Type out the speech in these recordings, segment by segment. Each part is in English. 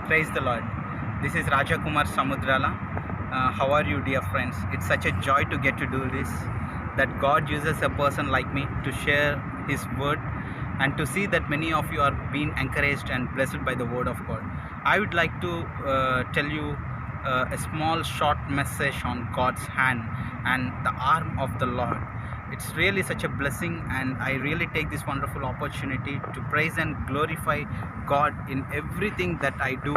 Praise the Lord. This is Raja Kumar Samudrala. How are you, dear friends? It's such a joy to get to do this. That God uses a person like me to share His word and to see that many of you are being encouraged and blessed by the word of God. I would like to tell you a small short message on God's hand and the arm of the Lord. It's really such a blessing, and I really take this wonderful opportunity to praise and glorify God in everything that I do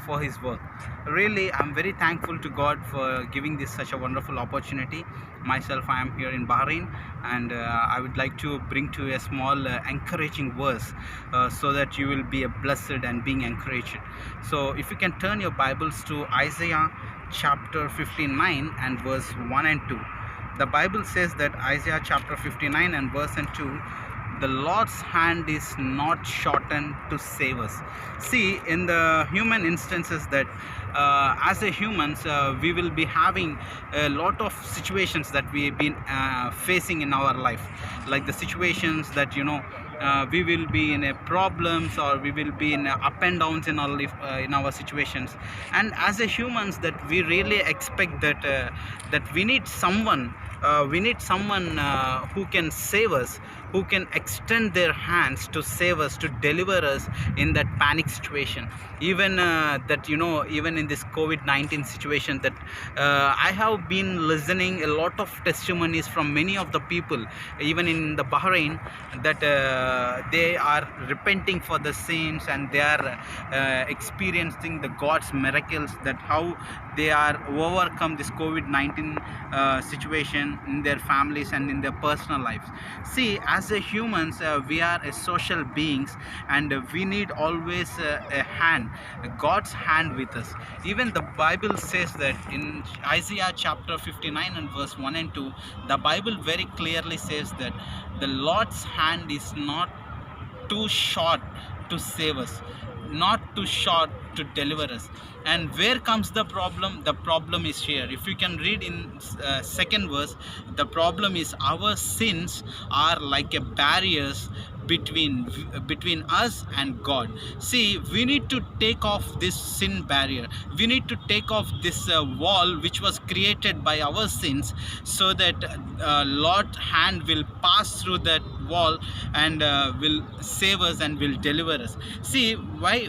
for His work. Really, I'm very thankful to God for giving this such a wonderful opportunity. Myself, I am here in Bahrain, and I would like to bring to you a small encouraging verse so that you will be blessed and being encouraged. So if you can turn your Bibles to Isaiah chapter 59 and verse 1 and 2. The Bible says that Isaiah chapter 59 and verse and 2, the Lord's hand is not shortened to save us. See, in the human instances that as a humans, we will be having a lot of situations that we've been facing in our life, like the situations that we will be in a problems, or we will be in up and downs in our life, in our situations. And as a humans, that we really expect that that we need someone who can save us, who can extend their hands to save us, to deliver us in that panic situation. Even even in this COVID-19 situation, that I have been listening a lot of testimonies from many of the people, even in the Bahrain, that they are repenting for the sins, and they are experiencing the God's miracles, that how they are overcome this COVID-19 situation in their families and in their personal lives. See, as a humans, we are a social beings, and we need always a hand, God's hand with us. Even the Bible says that in Isaiah chapter 59 and verse 1 and 2, the Bible very clearly says that the Lord's hand is not too short to save us, not too short to deliver us. And where comes the problem? The problem is here. If you can read in second verse, the problem is our sins are like a barriers between us and God. See, we need to take off this sin barrier. We need to take off this wall which was created by our sins, so that Lord's hand will pass through that wall and will save us and will deliver us. See, why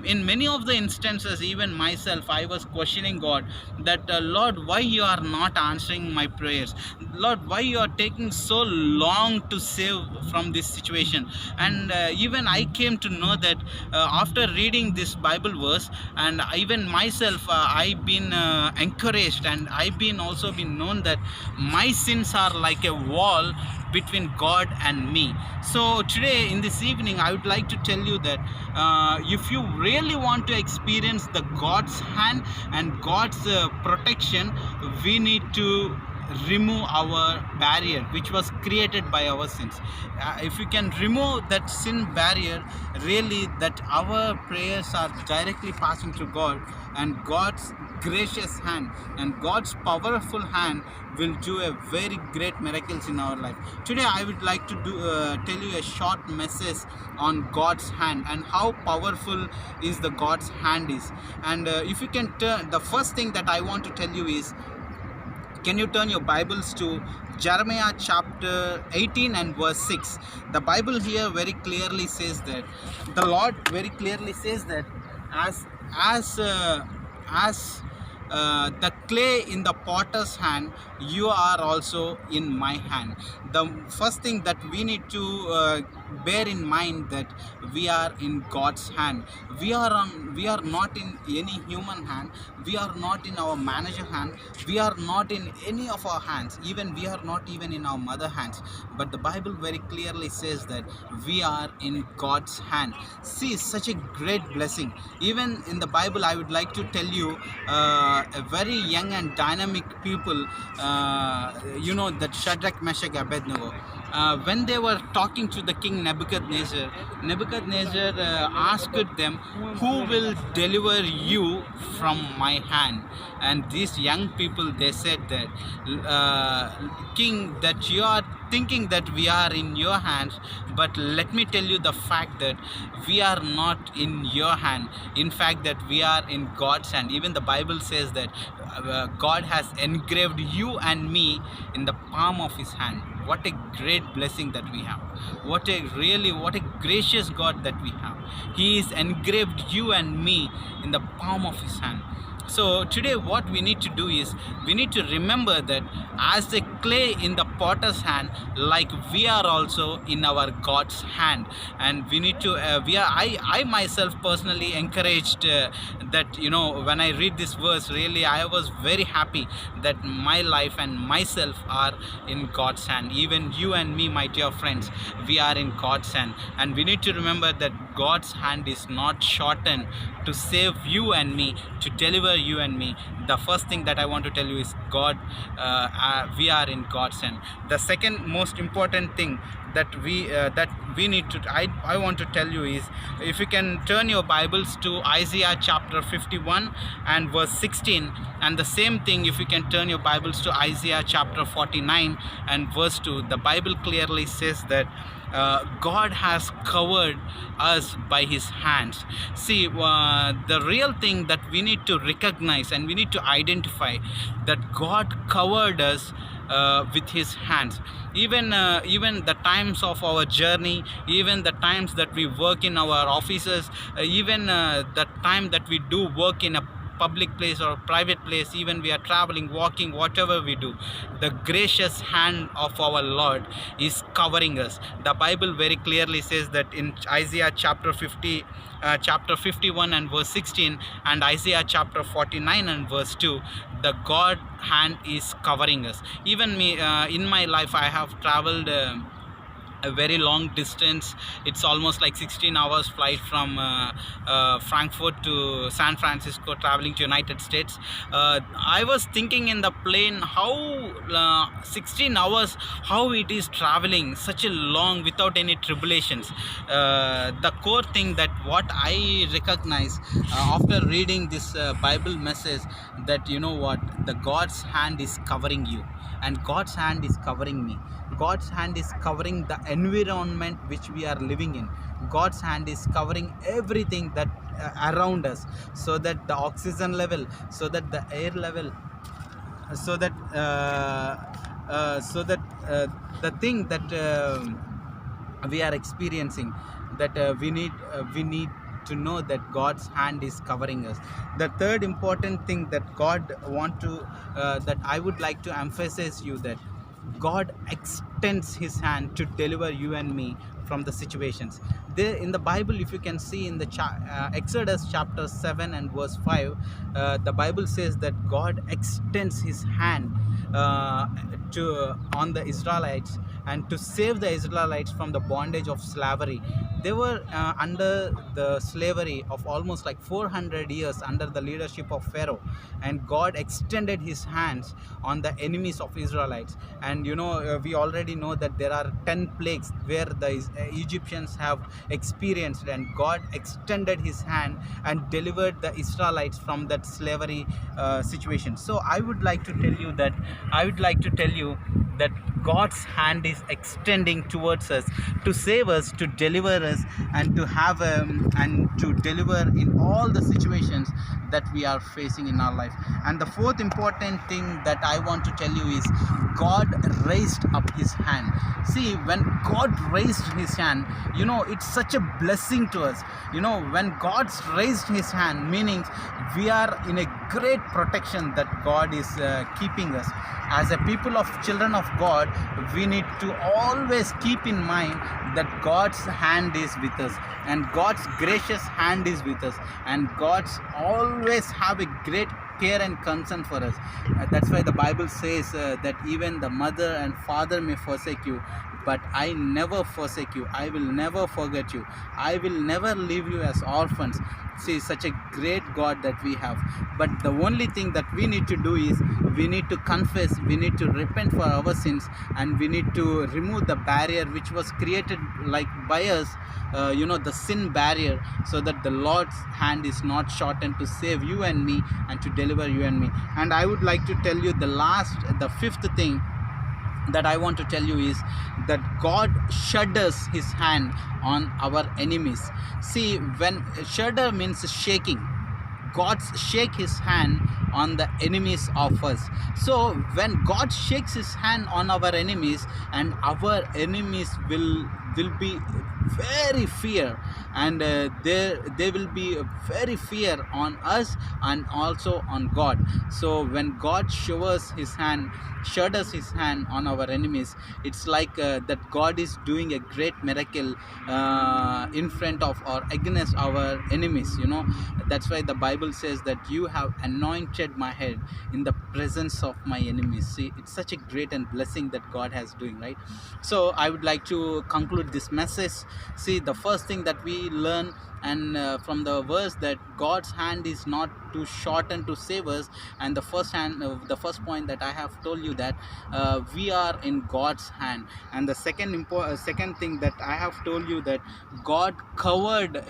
in many of the instances, even myself, I was questioning God, that Lord, why you are not answering my prayers? Lord, why you are taking so long to save from this situation? And even I came to know that after reading this Bible verse, and even myself, I've been encouraged, and I've been also been known that my sins are like a wall between God and me. So today, in this evening, I would like to tell you that if you really want to experience the God's hand and God's protection, we need to remove our barrier which was created by our sins. If we can remove that sin barrier, really, that our prayers are directly passing to God, and God's gracious hand and God's powerful hand will do a very great miracles in our life. Today I would like to tell you a short message on God's hand and how powerful is the God's hand is. And if you can turn, the first thing that I want to tell you is, can you turn your Bibles to Jeremiah chapter 18 and verse 6? The Bible here very clearly says that the Lord very clearly says that as the clay in the potter's hand, you are also in my hand. The first thing that we need to bear in mind, that we are in God's hand. We are not in any human hand. We are not in our manager hand. We are not in any of our hands. Even we are not even in our mother hands. But the Bible very clearly says that we are in God's hand. See, such a great blessing. Even in the Bible, I would like to tell you a very young and dynamic people, that Shadrach, Meshach, Abednego. when they were talking to the king Nebuchadnezzar, Nebuchadnezzar asked them, "Who will deliver you from my hand?" And these young people, they said that, King, that you are thinking that we are in your hands, but let me tell you the fact that we are not in your hand. In fact, that we are in God's hand. Even the Bible says that God has engraved you and me in the palm of his hand. What a great blessing that we have. What a gracious God that we have. He has engraved you and me in the palm of his hand. So today what we need to do is, we need to remember that as the clay in the potter's hand, like we are also in our God's hand. And we need to I myself personally encouraged that, when I read this verse, really I was very happy that my life and myself are in God's hand. Even you and me, my dear friends, we are in God's hand. And we need to remember that God's hand is not shortened to save you and me, to deliver you and me. The first thing that I want to tell you is we are in God's hand. The second most important thing that we need to I want to tell you is, if you can turn your Bibles to Isaiah chapter 51 and verse 16, and the same thing if you can turn your Bibles to Isaiah chapter 49 and verse 2. The Bible clearly says that God has covered us by his hands. See, the real thing that we need to recognize and we need to identify, that God covered us with his hands. Even the times of our journey, even the times that we work in our offices, even the time that we do work in a public place or private place, even we are traveling, walking, whatever we do, the gracious hand of our Lord is covering us. The Bible very clearly says that in Isaiah chapter 51 and verse 16, and Isaiah chapter 49 and verse 2, the God hand is covering us. Even me, in my life, I have traveled a very long distance. It's almost like 16 hours flight from Frankfurt to San Francisco, traveling to United States. I was thinking in the plane how 16 hours, how it is traveling such a long without any tribulations. The core thing that what I recognize after reading this Bible message, that the God's hand is covering you, and God's hand is covering me. God's hand is covering the environment which we are living in. God's hand is covering everything that around us, so that the oxygen level, so that the air level, so that the thing that we are experiencing, that we need to know that God's hand is covering us. The third important thing that that I would like to emphasize you, that God extends his hand to deliver you and me from the situations. There in the Bible, if you can see in the Exodus chapter 7 and verse 5, the Bible says that God extends his hand on the Israelites, and to save the Israelites from the bondage of slavery. They were under the slavery of almost like 400 years under the leadership of Pharaoh, and God extended his hands on the enemies of Israelites. And we already know that there are 10 plagues where the Egyptians have experienced, and God extended his hand and delivered the Israelites from that slavery situation. So I would like to tell you that God's hand is extending towards us to save us, to deliver us, and to have and to deliver in all the situations that we are facing in our life. And the fourth important thing that I want to tell you is, God raised up his hand. See, when God raised his hand, it's such a blessing to us. When God's raised his hand, meaning we are in a great protection that God is keeping us. As a people of children of God, we need to always keep in mind that God's hand is with us, and God's gracious hand is with us, and God's always have a great care and concern for us. That's why the Bible says that even the mother and father may forsake you, but I never forsake you. I will never forget you. I will never leave you as orphans. See, such a great God that we have. But the only thing that we need to do is we need to confess, we need to repent for our sins, and we need to remove the barrier which was created like by us, the sin barrier, so that the Lord's hand is not shortened to save you and me and to deliver you and me. And I would like to tell you the fifth thing that I want to tell you is that God shudders his hand on our enemies. See, when shudder means shaking, God shake his hand on the enemies of us. So when God shakes his hand on our enemies, and our enemies will be very fear, and they will be very fear on us and also on God. So when God shudders his hand on our enemies, it's like that God is doing a great miracle in front of or against our enemies. That's why the Bible says that you have anointed my head in the presence of my enemies. See, it's such a great and blessing that God has doing, right? So I would like to conclude this message. See, the first thing that we learn and from the verse, that God's hand is not too shortened to save us. And the first point that I have told you, that we are in God's hand. And the second thing that I have told you, that God covered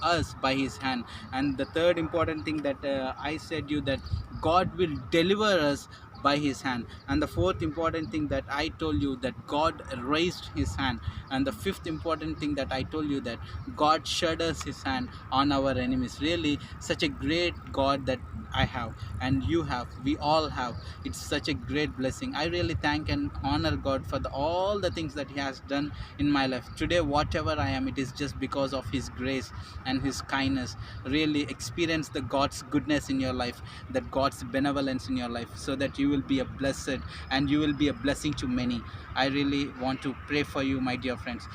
us by his hand. And the third important thing that I said you, that God will deliver us by his hand. And the fourth important thing that I told you, that God raised his hand. And the fifth important thing that I told you, that God shudders his hand on our enemies. Really, such a great God that I have and you have, we all have. It's such a great blessing. I really thank and honor God for all the things that he has done in my life. Today, whatever I am, it is just because of his grace and his kindness. Really experience the God's goodness in your life, that God's benevolence in your life, so that you will be a blessed and you will be a blessing to many. I really want to pray for you, my dear friends.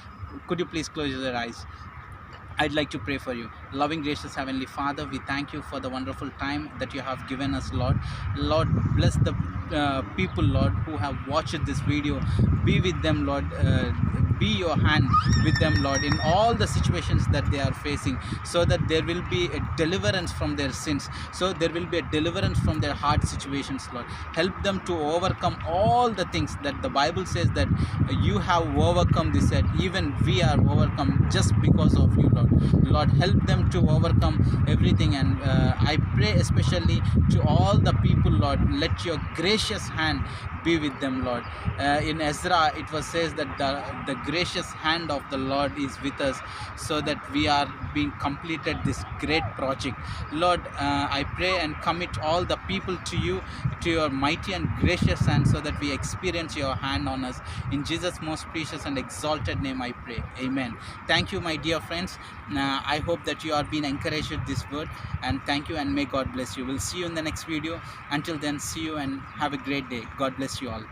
Could you please close your eyes? I'd like to pray for you. Loving, gracious Heavenly Father, we thank you for the wonderful time that you have given us, Lord. Lord, bless the people, Lord, who have watched this video. Be with them, Lord. Be your hand with them, Lord, in all the situations that they are facing, so that there will be a deliverance from their sins, so there will be a deliverance from their hard situations, Lord. Help them to overcome all the things that the Bible says that you have overcome this, that even we are overcome just because of you, Lord. Lord, help them to overcome everything. And I pray especially to all the people, Lord, let your gracious hand be with them, Lord. In Ezra, it was says that the gracious hand of the Lord is with us, so that we are being completed this great project. Lord, I pray and commit all the people to you, to your mighty and gracious hand, so that we experience your hand on us. In Jesus' most precious and exalted name I pray. Amen. Thank you, my dear friends. I hope that you are being encouraged with this word, and thank you, and may God bless you. We'll see you in the next video. Until then, see you and have a great day. God bless you all.